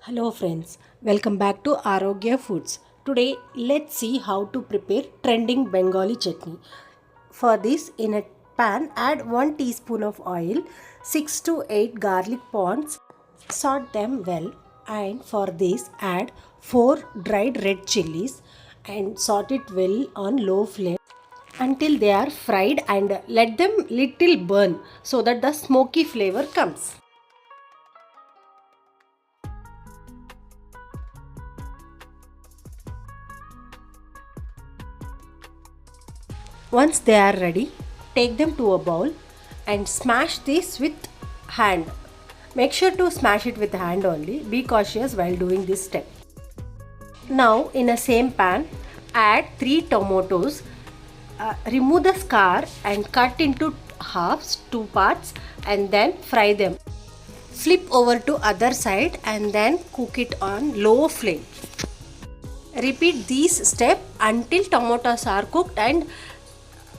Hello friends, welcome back to Aarogya Foods. Today let's see how to prepare trending Bengali chutney. For this, in a pan add 1 teaspoon of oil, 6 to 8 garlic pods, salt them well, and for this add 4 dried red chilies and saute it well on low flame until they are fried and let them little burn so that the smoky flavor comes. Once they are ready, take them to a bowl and smash this with hand. Make sure to smash it with hand only. Be cautious while doing this step. Now in a same pan, add 3 tomatoes. Remove the scar and cut into halves, 2 parts, and then fry them. Flip over to other side and then cook it on low flame. Repeat this step until tomatoes are cooked and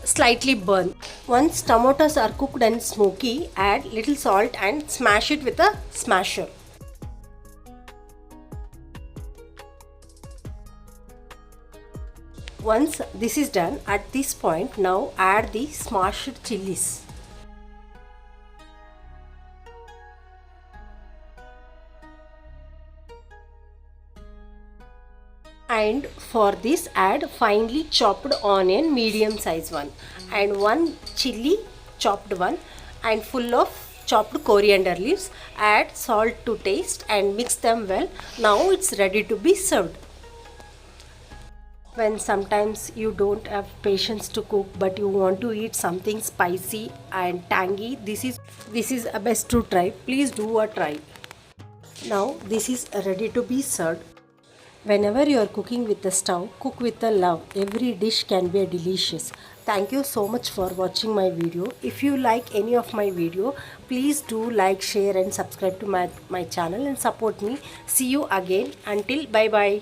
slightly burn. Once tomatoes are cooked and smoky, add little salt and smash it with a smasher. Once this is done, at this point now add the smashed chilies. And for this add finely chopped onion, medium size one, and 1 chili chopped one, and full of chopped coriander leaves. Add salt to taste and mix them well. Now it's ready to be served. When sometimes you don't have patience to cook but you want to eat something spicy and tangy, this is a best to try. Please do a try. Now this is ready to be served. Whenever you are cooking with the stove, cook with the love. Every dish can be delicious. Thank you so much for watching my video. If you like any of my video, please do like, share and subscribe to my channel and support me. See you again. Until bye bye.